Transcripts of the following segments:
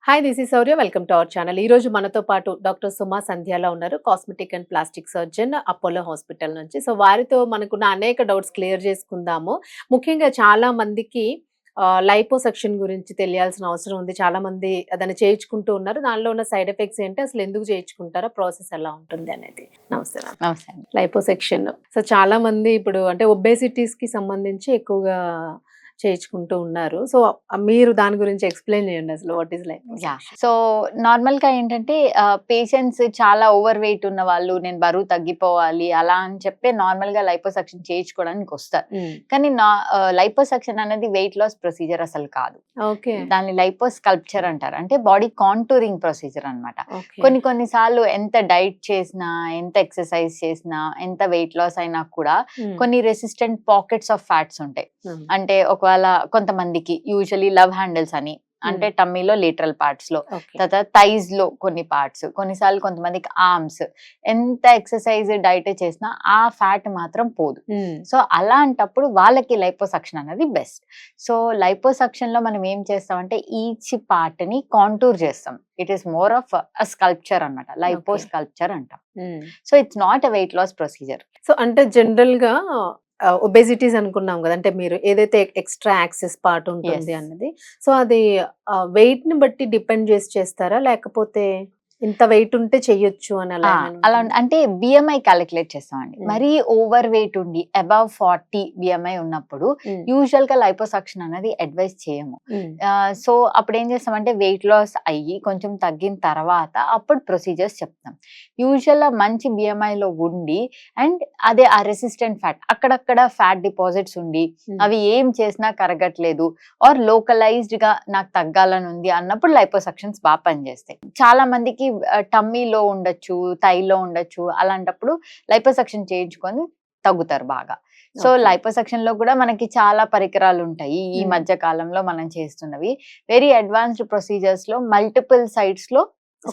Hi this is Shaurya. Welcome to our channel. ఈ రోజు మనతో పాటు డాక్టర్ సుమా సంధ్యాల ఉన్నారు. Cosmetic and plastic surgeon Apollo hospital నుంచి. సో వారితో మనకున్న అనేక డౌట్స్ క్లియర్ చేసుకుందాము. ముఖ్యంగా చాలా మందికి లైపోసక్షన్ గురించి తెలియాల్సిన అవసరం ఉంది. చాలా మంది దాన్ని చేయించుకుంటూ ఉన్నారు. దానిలో ఉన్న సైడ్ ఎఫెక్ట్స్ ఏంటి, అసలు ఎందుకు చేయించుకుంటారో, ప్రాసెస్ ఎలా ఉంటుంది అనేది. నమస్తే మ్యామ్. నమస్తే అండి. లైపోసెక్షన్ సో చాలా మంది ఇప్పుడు అంటే ఒబేసిటీస్ కి సంబంధించి ఎక్కువగా చేయించుకుంటూ ఉన్నారు. సో మీరు దాని గురించి ఎక్స్ప్లెయిన్ చేయండి, అసలు what is liposuction. So normal గా ఏంటంటే పేషెంట్స్ చాలా ఓవర్ వెయిట్ ఉన్న వాళ్ళు, నేను బరువు తగ్గిపోవాలి అలా అని చెప్పి నార్మల్ గా లైపోసక్షన్ చేయించుకోవడానికి వస్తారు. కానీ లైపోసక్షన్ అనేది వెయిట్ లాస్ ప్రొసీజర్ అసలు కాదు. ఓకే. దాన్ని లైపోస్కల్ప్చర్ అంటారు. అంటే బాడీ కాంటూరింగ్ ప్రొసీజర్ అన్నమాట. కొన్ని సార్లు ఎంత డైట్ చేసినా, ఎంత ఎక్సర్సైజ్ చేసినా, ఎంత వెయిట్ లాస్ అయినా కూడా కొన్ని రెసిస్టెంట్ పాకెట్స్ ఆఫ్ ఫ్యాట్స్ ఉంటాయి. అంటే ఒకవేళ కొంతమందికి యూజువలీ లవ్ హ్యాండిల్స్ అని, అంటే టమ్మీలో లేటరల్ పార్ట్స్ లో, తర్వాత థైస్ లో కొన్ని పార్ట్స్, కొన్నిసార్లు కొంతమందికి ఆర్మ్స్, ఎంత ఎక్సర్సైజ్ డైట్ చేసినా ఆ ఫ్యాట్ మాత్రం పోదు. సో అలాంటప్పుడు వాళ్ళకి లైపోసక్షన్ అనేది బెస్ట్. సో లైపోసక్షన్ లో మనం ఏం చేస్తామంటే ఈచ్ పార్ట్ ని కాంటూర్ చేస్తాం. It is more of a sculpture అనమాట. లైపోస్కల్ప్చర్ అంటాం. So it's not a weight loss procedure. So అంటే జనరల్ గా ఒబేసిటీస్ అనుకున్నాం కదా, అంటే మీరు ఏదైతే ఎక్స్ట్రా యాక్సెస్ పార్ట్ ఉంటుంది అన్నది, సో అది వెయిట్ ని బట్టి డిపెండ్ చేసి చేస్తారా, లేకపోతే ఇంత వెయిట్ ఉంటే చెయ్యొచ్చు అని అలా అంటే బిఎంఐ క్యాలిక్యులేట్ చేస్తామండి. మరీ ఓవర్ వెయిట్ ఉండి అబవ్ 40 బిఎంఐ ఉన్నప్పుడు యూజువల్ గా లైపోసక్షన్ అనేది అడ్వైస్ చేయము. సో అప్పుడు ఏం చేస్తామంటే వెయిట్ లాస్ అయ్యి కొంచెం తగ్గిన తర్వాత అప్పుడు ప్రొసీజర్స్ చెప్తాం. యూజువల్ గా మంచి బిఎంఐ లో ఉండి అండ్ అదే ఆ రెసిస్టెంట్ ఫ్యాట్, అక్కడక్కడ ఫ్యాట్ డిపాజిట్స్ ఉండి అవి ఏం చేసినా కరగట్లేదు ఆర్ లోకలైజ్డ్ గా నాకు తగ్గాలని ఉంది అన్నప్పుడు లైపోసక్షన్స్ బాగా పనిచేస్తాయి. చాలా మందికి టమ్మీలో ఉండొచ్చు, థైలో ఉండొచ్చు, అలాంటప్పుడు లైపోసక్షన్ చేయించుకొని తగ్గుతారు బాగా. సో లైపోసక్షన్ లో కూడా మనకి చాలా పరికరాలు ఉంటాయి. ఈ మధ్య కాలంలో మనం చేస్తున్నవి వెరీ అడ్వాన్స్డ్ ప్రొసీజర్స్ లో మల్టిపుల్ సైట్స్ లో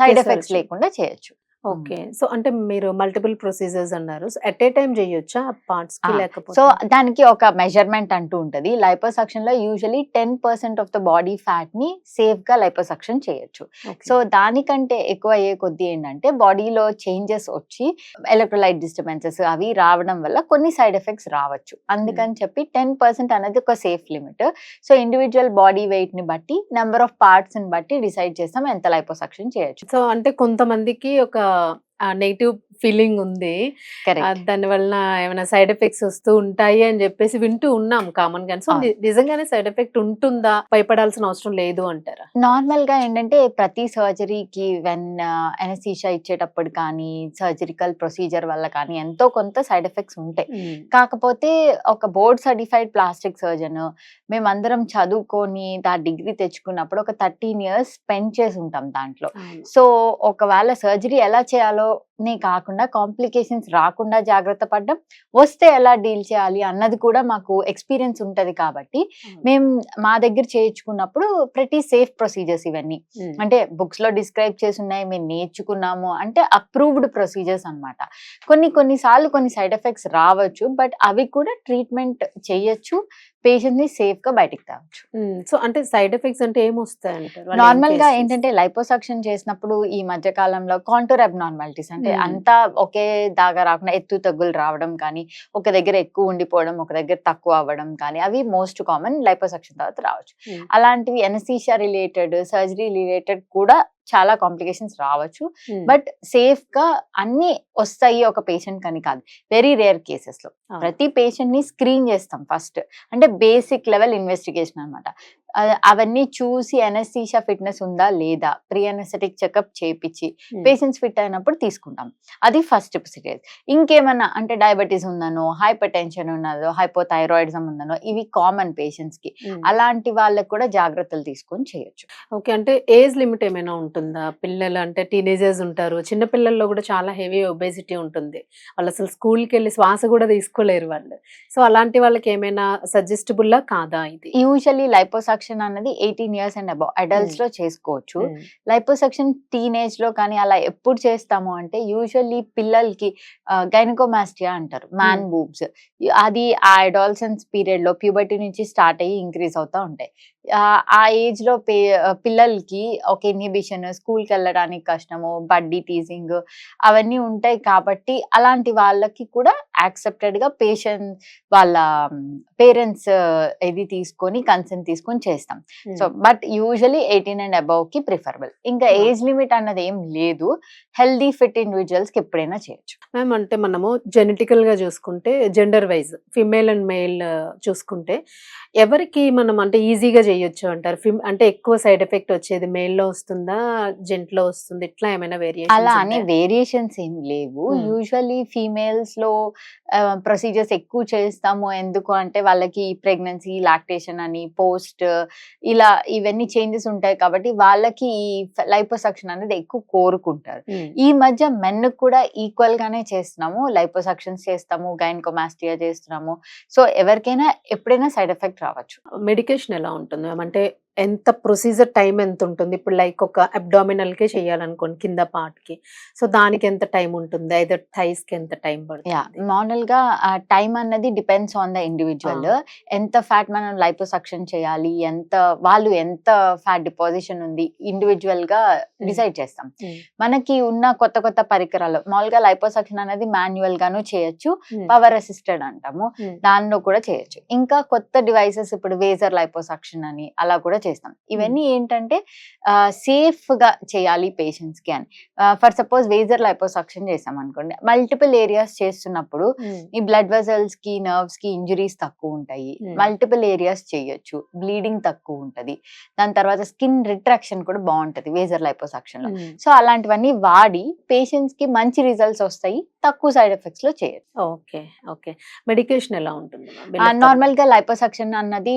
సైడ్ ఎఫెక్ట్స్ లేకుండా చేయొచ్చు. ఓకే. సో అంటే మీరు మల్టిపుల్ ప్రొసీజర్స్ అన్నారు. సో ఎట్ ఏ టైం చేయొచ్చా పార్ట్స్ కి, లేకపోతే? సో దానికి ఒక మెజర్మెంట్ అంటూ ఉంటది. లైపోసక్షన్ లో usually 10% of the body fat ని సేఫ్ గా లైపోసక్షన్ చేయొచ్చు. సో దానికంటే ఎక్కువ అయ్యే కొద్ది ఏంటంటే బాడీలో చేంజెస్ వచ్చి ఎలక్ట్రోలైట్ డిస్టర్బెన్సెస్ అవి రావడం వల్ల కొన్ని సైడ్ ఎఫెక్ట్స్ రావచ్చు. అందుకని చెప్పి 10% అనేది ఒక safe limit. So individual body weight ని బట్టి, నెంబర్ ఆఫ్ పార్ట్స్ ని బట్టి డిసైడ్ చేస్తాం ఎంత లైపోసక్షన్ చేయొచ్చు. సో అంటే కొంతమందికి ఒక నెగిటివ్ ఫీలింగ్ ఉంది, దాని వలన ఏమైనా సైడ్ ఎఫెక్ట్స్ వస్తూ ఉంటాయి అని చెప్పేసి వింటూ ఉన్నాం కామన్ గా. సో నిజంగానే సైడ్ ఎఫెక్ట్ ఉంటుందా, భయపడాల్సిన అవసరం లేదు అంటారా? నార్మల్ గా ఏంటంటే ప్రతి సర్జరీకి వెన్ ఎనస్థీషియా ఇచ్చేటప్పుడు కానీ, సర్జరికల్ ప్రొసీజర్ వల్ల కానీ ఎంతో కొంత సైడ్ ఎఫెక్ట్స్ ఉంటాయి. కాకపోతే ఒక బోర్డ్ సర్టిఫైడ్ ప్లాస్టిక్ సర్జన్ మేమందరం చదువుకొని దా డిగ్రీ తెచ్చుకున్నప్పుడు ఒక 13 years స్పెండ్ చేసి ఉంటాం దాంట్లో. సో ఒకవేళ సర్జరీ ఎలా చేయాలో కాకుండా కాంప్లికేషన్స్ రాకుండా జాగ్రత్త పడ్డం, వస్తే ఎలా డీల్ చేయాలి అన్నది కూడా మాకు ఎక్స్పీరియన్స్ ఉంటది. కాబట్టి మేము మా దగ్గర చేయించుకున్నప్పుడు ప్రతి సేఫ్ ప్రొసీజర్స్ ఇవన్నీ, అంటే బుక్స్ లో డిస్క్రైబ్ చేసి ఉన్నాయి, మేము నేర్చుకున్నాము అంటే అప్రూవ్డ్ ప్రొసీజర్స్ అన్నమాట. కొన్నిసార్లు కొన్ని సైడ్ ఎఫెక్ట్స్ రావచ్చు, బట్ అవి కూడా ట్రీట్మెంట్ చేయొచ్చు, పేషెంట్ ని సేఫ్ గా బయటికి తేవచ్చు. సో అంటే సైడ్ ఎఫెక్ట్స్ అంటే ఏమొస్తాయి అంటారు? నార్మల్ గా ఏంటంటే లైపోసక్షన్ చేసినప్పుడు ఈ మధ్య కాలంలో కాంటూర్ అబ్నార్మాలిటీస్, అంటే అంతా ఒకే దాగా రాకుండా ఎత్తు తగ్గులు రావడం కానీ, ఒక దగ్గర ఎక్కువ ఉండిపోవడం, ఒక దగ్గర తక్కువ అవ్వడం కానీ, అవి మోస్ట్ కామన్ లైపోసక్షన్ తర్వాత రావచ్చు. అలాంటివి ఎనస్థీషియా రిలేటెడ్, సర్జరీ రిలేటెడ్ కూడా చాలా కాంప్లికేషన్స్ రావచ్చు. బట్ సేఫ్ గా అన్ని వస్తాయి ఒక పేషెంట్ కని కాదు, వెరీ రేర్ కేసెస్ లో. ప్రతి పేషెంట్ ని స్క్రీన్ చేస్తాం ఫస్ట్, అంటే బేసిక్ లెవెల్ ఇన్వెస్టిగేషన్ అన్నమాట. అవన్నీ చూసి ఎనస్థీషియా ఫిట్నెస్ ఉందా లేదా, ప్రీ అనెస్థెటిక్ చెకప్ చేయించి పేషెంట్స్ ఫిట్ అయినప్పుడు తీసుకుంటాం. అది ఫస్ట్ స్టేజ్. ఇంకేమన్నా అంటే డయాబెటీస్ ఉందనో, హైపర్ టెన్షన్ ఉన్నదో, హైపోథైరాయిడిజం ఉందనో, ఇవి కామన్ పేషెంట్స్ కి, అలాంటి వాళ్ళకి కూడా జాగ్రత్తలు తీసుకొని చేయొచ్చు. ఓకే. అంటే ఏజ్ లిమిట్ ఏమైనా ఉంటుందా? పిల్లలు అంటే టీనేజర్స్ ఉంటారు, చిన్న పిల్లల్లో కూడా చాలా హెవీ ఒబేసిటీ ఉంటుంది, వాళ్ళు అసలు స్కూల్కి వెళ్ళి శ్వాస కూడా తీసుకోలేరు వాళ్ళు. సో అలాంటి వాళ్ళకి ఏమైనా సజెస్టబుల్లా కాదా ఇది? యూజువల్లీ లైపోసక్షన్ అన్నది 18 years అండ్ అబౌవ్ అడల్ట్స్ లో చేసుకోవచ్చు. లైపోసక్షన్ టీనేజ్ లో కానీ అలా ఎప్పుడు చేస్తాము అంటే, యూజువల్లీ పిల్లలకి గైనకోమాస్టియా అంటారు, మ్యాన్ బూబ్స్, అది ఆ అడాలసెన్స్ పీరియడ్ లో ప్యూబర్టీ నుంచి స్టార్ట్ అయ్యి ఇంక్రీజ్ అవుతా ఉంటాయి. ఆ ఏజ్ లో పిల్లలకి ఒక ఇన్హిబిషన్, స్కూల్కి వెళ్ళడానికి కష్టము, బడ్డీ టీజింగ్ అవన్నీ ఉంటాయి కాబట్టి అలాంటి వాళ్ళకి కూడా యాక్సెప్టెడ్ గా వాళ్ళ పేరెంట్స్ ఇది తీసుకొని కన్సెంట్ తీసుకొని చేస్తాం. So but usually 18 and above కి ప్రిఫరబుల్. ఇంకా ఏజ్ లిమిట్ అన్నది ఏం లేదు. హెల్దీ ఫిట్ ఇండివిజువల్స్ కి ఎప్పుడైనా చేయొచ్చు. మ్యామ్ అంటే మనము జెనెటికల్ గా చూసుకుంటే gender wise female and male చూసుకుంటే ఎవరికి మనం అంటే ఈజీగా చేయొచ్చు అంటారు? అంటే ఎక్కువ సైడ్ ఎఫెక్ట్ వచ్చేది మేల్ లో వస్తుందా, జెంట్ లో వస్తుంది, ఇట్లా ఏమైనా అలా వేరియేషన్స్ అని ఉంటాయా? వేరియేషన్స్ ఏం లేవు. యూజువల్లీ ఫీమేల్స్ లో ప్రొసీజర్స్ ఎక్కువ చేస్తాము. ఎందుకు అంటే వాళ్ళకి ప్రెగ్నెన్సీ, లాక్టేషన్ అని, పోస్ట్ ఇలా ఇవన్నీ చేంజెస్ ఉంటాయి కాబట్టి వాళ్ళకి ఈ లైపోసక్షన్ అనేది ఎక్కువ కోరుకుంటారు. ఈ మధ్య మెన్ కూడా ఈక్వల్ గానే చేస్తున్నాము. లైపోసక్షన్స్ చేస్తాము, గైనకోమాస్టియా చేస్తున్నాము. సో ఎవరికైనా ఎప్పుడైనా సైడ్ ఎఫెక్ట్ రావచ్చు. మెడికేషన్ ఎలా ఉంటుంది మ్యామ్? అంటే ఎంత ప్రొసీజర్ టైం ఎంత ఉంటుంది? ఇప్పుడు లైక్ ఒక అబ్డామినల్ కే చేయాలనుకోండి కింద పార్ట్ కి, సో దానికి ఎంత టైం ఉంటుంది? అయితే థైస్ కి ఎంత టైం పడుతుంది? నార్మల్ గా టైం అన్నది డిపెండ్స్ ఆన్ ద ఇండివిజువల్. ఎంత ఫ్యాట్ మనం లైపోసక్షన్ చేయాలి, వాళ్ళు ఎంత ఫ్యాట్ డిపాజిషన్ ఉంది ఇండివిజువల్ గా డిసైడ్ చేస్తాం. మనకి ఉన్న కొత్త కొత్త పరికరాలు మామూలుగా లైపోసక్షన్ అనేది మాన్యువల్ గాను చేయొచ్చు, పవర్ అసిస్టెడ్ అంటాము, దానిలో కూడా చేయొచ్చు. ఇంకా కొత్త డివైసెస్ ఇప్పుడు వేజర్ లైపోసక్షన్ అని అలా కూడా చేస్తాం. ఇవన్నీ ఏంటంటే సేఫ్ గా చేయాలి పేషెంట్స్ కి అని. ఫర్ సపోజ్ వేజర్ లైపోసక్షన్ చేసాం అనుకోండి, మల్టిపుల్ ఏరియాస్ చేస్తున్నప్పుడు ఈ బ్లడ్ వెజల్స్ కి, నర్వ్స్ కి ఇంజురీస్ తక్కువ ఉంటాయి, మల్టిపుల్ ఏరియాస్ చేయొచ్చు, బ్లీడింగ్ తక్కువ ఉంటది, దాని తర్వాత స్కిన్ రిట్రాక్షన్ కూడా బాగుంటది వేజర్ లైపోసక్షన్ లో. సో అలాంటివన్నీ వాడి పేషెంట్స్ కి మంచి రిజల్ట్స్ వస్తాయి, తక్కువ సైడ్ ఎఫెక్ట్స్ లో చేయొచ్చు. Okay okay. మెడికేషన్ ఎలా ఉంటుంది? నార్మల్ గా లైపోసక్షన్ అన్నది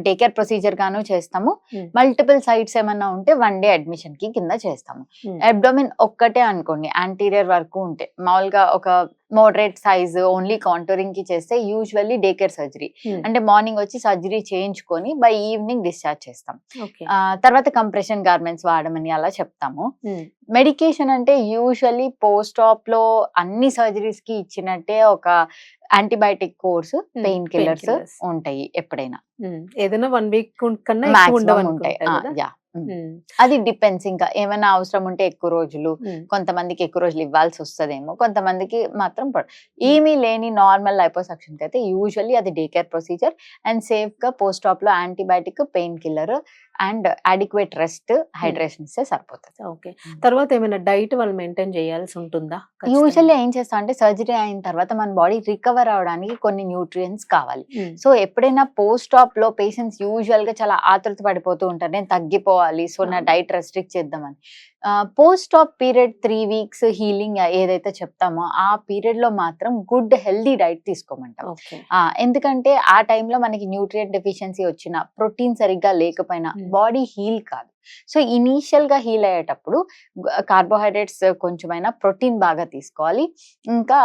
డే కేర్ ప్రొసీజర్ గాను చేస్తాము. మల్టిపుల్ సైట్స్ ఏమన్నా ఉంటే 1 డే అడ్మిషన్ కి కింద చేస్తాము. అబ్డోమిన్ ఒక్కటే అనుకోండి, యాంటీరియర్ వరకు ఉంటే మామూలుగా ఒక మోడరేట్ సైజ్ ఓన్లీ కాంటూరింగ్ కి చేస్తే యూజువల్లీ డే కేర్ సర్జరీ అంటే మార్నింగ్ వచ్చి సర్జరీ చేయించుకొని బై ఈవినింగ్ డిశ్చార్జ్ చేస్తాం. తర్వాత కంప్రెషన్ గార్మెంట్స్ వాడమని అలా చెప్తాము. మెడికేషన్ అంటే యూజువల్లీ పోస్ట్ ఆప్ లో అన్ని సర్జరీస్ కి ఇచ్చినట్టే ఒక యాంటీబయాటిక్ కోర్స్, పెయిన్ కిల్లర్స్ ఉంటాయి ఎప్పుడైనా. ఏదైనా 1 వీక్ కన్నా ఎక్కువ ఉండవు ఉంటాయి. అది డిపెండ్స్. ఇంకా ఏమైనా అవసరం ఉంటే ఎక్కువ రోజులు, కొంతమందికి ఎక్కువ రోజులు ఇవ్వాల్సి వస్తుందేమో, కొంతమందికి మాత్రం ఏమీ లేని నార్మల్ లైపోసక్షన్ కి అయితే యూజువల్లీ అది day care procedure and safe గా పోస్ట్ ఆప్ లో antibiotic, pain killer and adequate rest, hydration ఇస్తే సరిపోతుంది. ఓకే. తర్వాత ఏమైనా డైట్ వాళ్ళు మెయింటైన్ చేయాల్సి ఉంటుందా? యూజువల్లీ ఏం చేస్తాం అంటే సర్జరీ అయిన తర్వాత మన బాడీ రికవర్ అవడానికి కొన్ని న్యూట్రియంట్స్ కావాలి. సో ఎప్పుడైనా పోస్ట్ ఆప్ లో పేషెంట్స్ యూజువల్ గా చాలా ఆతృత పడిపోతూ ఉంటారు, నేను తగ్గిపోవాలి, సో నా డైట్ రెస్ట్రిక్ట్ చేద్దామని. పోస్ట్ ఆప్ పీరియడ్ 3 వీక్స్ హీలింగ్ ఏదైతే చెప్తామో ఆ పీరియడ్ లో మాత్రం గుడ్ హెల్దీ డైట్ తీసుకోమంటాం. ఎందుకంటే ఆ టైంలో మనకి న్యూట్రియంట్ డెఫిషియన్సీ వచ్చినా, ప్రోటీన్ సరిగ్గా లేకపోయినా బాడీ హీల్ కాదు. సో ఇనీషియల్ గా హీల్ అయ్యేటప్పుడు కార్బోహైడ్రేట్స్ కొంచెమైనా, ప్రోటీన్ బాగా తీసుకోవాలి, ఇంకా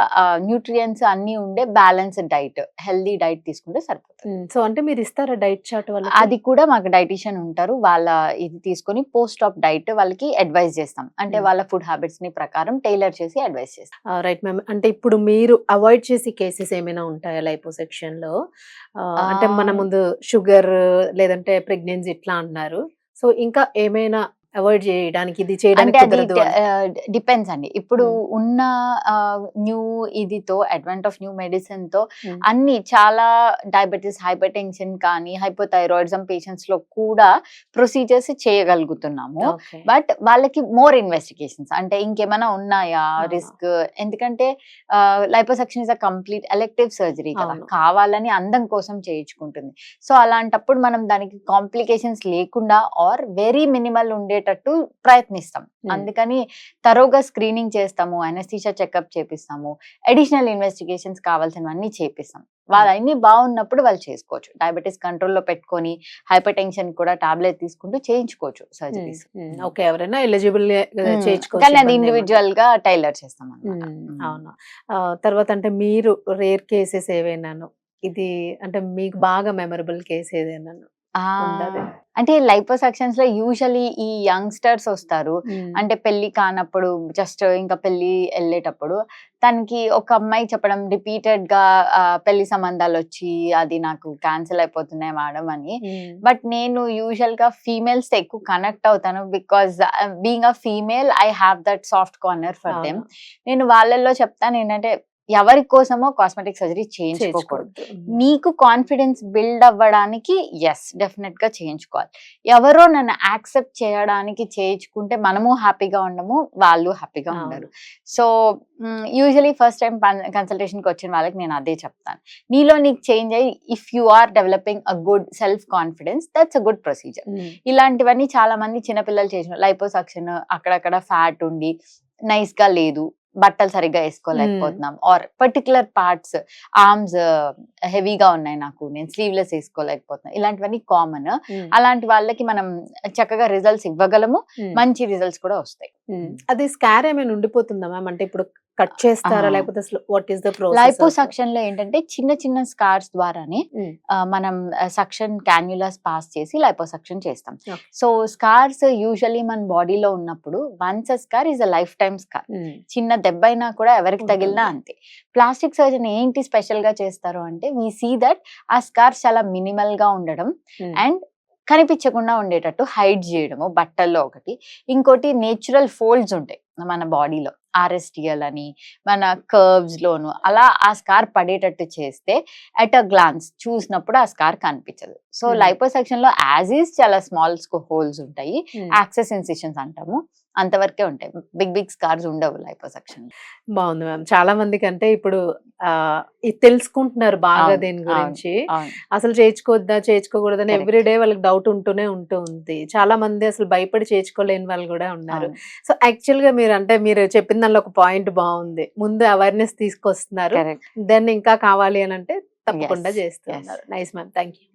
న్యూట్రియంట్స్ అన్ని ఉండే బ్యాలెన్స్డ్ డైట్, హెల్దీ డైట్ తీసుకుంటే సరిపోతుంది. సో అంటే మీరు ఇస్తారా డైట్ చార్ట్? అది కూడా మాకు డైటీషియన్ ఉంటారు, వాళ్ళ ఇది తీసుకొని పోస్ట్ ఆప్ డైట్ వాళ్ళకి అడ్వైజ్ చేస్తాం. అంటే వాళ్ళ ఫుడ్ హ్యాబిట్స్ ని ప్రకారం టైలర్ చేసి అడ్వైజ్ చేస్తాం. Right ma'am. అంటే ఇప్పుడు మీరు అవాయిడ్ చేసే కేసెస్ ఏమైనా ఉంటాయా లైపోసెక్షన్ లో? అంటే మన ముందు షుగర్ లేదంటే ప్రెగ్నెన్సీ ఇట్లా అన్నారు, సో ఇంకా ఏమైనా అవాయిడ్ చేయడానికి, ఇది చేయడానికి కుదరదు అని? డిపెండ్స్ అండి. ఇప్పుడు ఉన్న న్యూ ఇదితో, అడ్వెంట్ ఆఫ్ న్యూ మెడిసిన్ తో అన్ని చాలా డయాబెటీస్, హైపర్ టెన్షన్ కానీ, హైపోథైరాయిడిజం పేషెంట్స్ లో కూడా ప్రొసీజర్స్ చేయగలుగుతున్నాము. బట్ వాళ్ళకి మోర్ ఇన్వెస్టిగేషన్స్ అంటే ఇంకేమైనా ఉన్నాయా రిస్క్, ఎందుకంటే liposuction is a complete elective surgery కదా, కావాలని అందం కోసం చేయించుకుంటుంది. సో అలాంటప్పుడు మనం దానికి కాంప్లికేషన్స్ లేకుండా ఆర్ వెరీ మినిమల్ ఉండే ప్రయత్నిస్తాం. అందుకని తరోగా స్క్రీనింగ్ చేస్తాము, అనస్థీషియా చెకప్ చేపిస్తాము, అడిషనల్ ఇన్వెస్టిగేషన్స్ కావాల్సినవన్నీ చేపిస్తాం. వాళ్ళన్నీ బాగున్నప్పుడు వాళ్ళు చేసుకోవచ్చు. డయాబెటీస్ కంట్రోల్లో పెట్టుకొని హైపర్ టెన్షన్ కూడా టాబ్లెట్ తీసుకుంటూ చేయించుకోవచ్చు సర్జరీస్. ఓకే. ఎవరైనా ఎలిజిబుల్ చేసుకోవచ్చు, కానీ అది ఇండివిజువల్ గా టైలర్ చేస్తాం అన్నమాట. అవును. తర్వాత అంటే మీరు రేర్ కేసెస్ ఏవైనాను, ఇది అంటే మీకు బాగా మెమరబుల్ కేసు ఏదైనా ఉండదు. అంటే లైపోసక్షన్స్ లో యూజువలీ ఈ యంగ్స్టర్స్ వస్తారు. అంటే పెళ్లి కానప్పుడు జస్ట్ ఇంకా పెళ్లి వెళ్ళేటప్పుడు తనకి ఒక అమ్మాయి చెప్పడం రిపీటెడ్ గా పెళ్లి సంబంధాలు వచ్చి అది నాకు క్యాన్సిల్ అయిపోతున్నాయి మేడం అని. బట్ నేను యూజువల్ గా ఫీమేల్స్ ఎక్కువ కనెక్ట్ అవుతాను because being a female I have that soft corner for them. నేను వాళ్ళల్లో చెప్తాను ఏంటంటే ఎవరి కోసమో కాస్మెటిక్ సర్జరీ చేయించుకోకూడదు. నీకు కాన్ఫిడెన్స్ బిల్డ్ అవ్వడానికి ఎస్ డెఫినెట్ గా చేయించుకోవాలి. ఎవరో నన్ను యాక్సెప్ట్ చేయడానికి చేయించుకుంటే మనము హ్యాపీగా ఉండము, వాళ్ళు హ్యాపీగా ఉండరు. So usually first time consultation కి వచ్చిన వాళ్ళకి నేను అదే చెప్తాను, నీలో నీకు చేంజ్ అయ్యి if you are developing a good self confidence that's a good procedure. ఇలాంటివన్నీ చాలా మంది చిన్నపిల్లలు చేసిన లైపోసక్షన్ అక్కడక్కడ ఫ్యాట్ ఉండి నైస్ గా లేదు, బట్టలు సరిగ్గా వేసుకోలేకపోతున్నాం, ఆర్ పర్టికులర్ పార్ట్స్ ఆర్మ్స్ హెవీగా ఉన్నాయి, నాకు నేను స్లీవ్లెస్ వేసుకోలేకపోతున్నాను, ఇలాంటివన్నీ కామన్. అలాంటి వాళ్ళకి మనం చక్కగా రిజల్ట్స్ ఇవ్వగలము, మంచి రిజల్ట్స్ కూడా వస్తాయి. అది స్కార్ ఏమైనా ఉండిపోతుందా మ్యామ్? అంటే ఇప్పుడు కట్ చేస్తారా లేకపోతే what is the process? Liposuction లో ఏంటంటే చిన్న చిన్న స్కార్స్ ద్వారానే మనం సక్షన్ క్యాన్యులాస్ పాస్ చేసి లైపోసక్షన్ చేస్తాం. సో స్కార్స్ యూజువల్లీ మన బాడీలో ఉన్నప్పుడు once a scar is a lifetime scar. చిన్న దెబ్బ అయినా కూడా ఎవరికి తగిలినా అంతే. ప్లాస్టిక్ సర్జన్ ఏంటి స్పెషల్ గా చేస్తారు అంటే వీ సీ దట్ ఆ స్కార్స్ చాలా మినిమల్ గా ఉండడం అండ్ కనిపించకుండా ఉండేటట్టు హైడ్ చేయడము బట్టల్లో ఒకటి. ఇంకోటి నేచురల్ ఫోల్డ్స్ ఉంటాయి మన బాడీలో, RSTL అని మన కర్వ్స్ లోను, అలా ఆ స్కార్ పడేటట్టు చేస్తే అట్ అ గ్లాన్స్ చూసినప్పుడు ఆ స్కార్ కనిపించదు. సో లైపోసక్షన్ లో యాజ్ ఈజ్ చాలా స్మాల్ హోల్స్ ఉంటాయి, యాక్సెస్ ఇన్సిషన్స్ అంటాము, అంతవరకే ఉంటాయి. బిగ్ బిగ్ స్కార్స్ ఉండవు లైపోసక్షన్. బాగుంది మ్యామ్. చాలా మందికి అంటే ఇప్పుడు ఇది తెలుసుకుంటున్నారు బాగా దీని గురించి. అసలు చేయించుకోవద్దా చేయించుకోకూడదని ఎవ్రీడే వాళ్ళకి డౌట్ ఉంటుంది. చాలా మంది అసలు భయపడి చేయించుకోలేని వాళ్ళు కూడా ఉన్నారు. సో యాక్చువల్ గా మీరు చెప్పిన దానిలో ఒక పాయింట్ బాగుంది, ముందు అవేర్నెస్ తీసుకొస్తున్నారు, దెన్ ఇంకా కావాలి అని అంటే తప్పకుండా చేస్తున్నారు. Nice ma'am, thank you.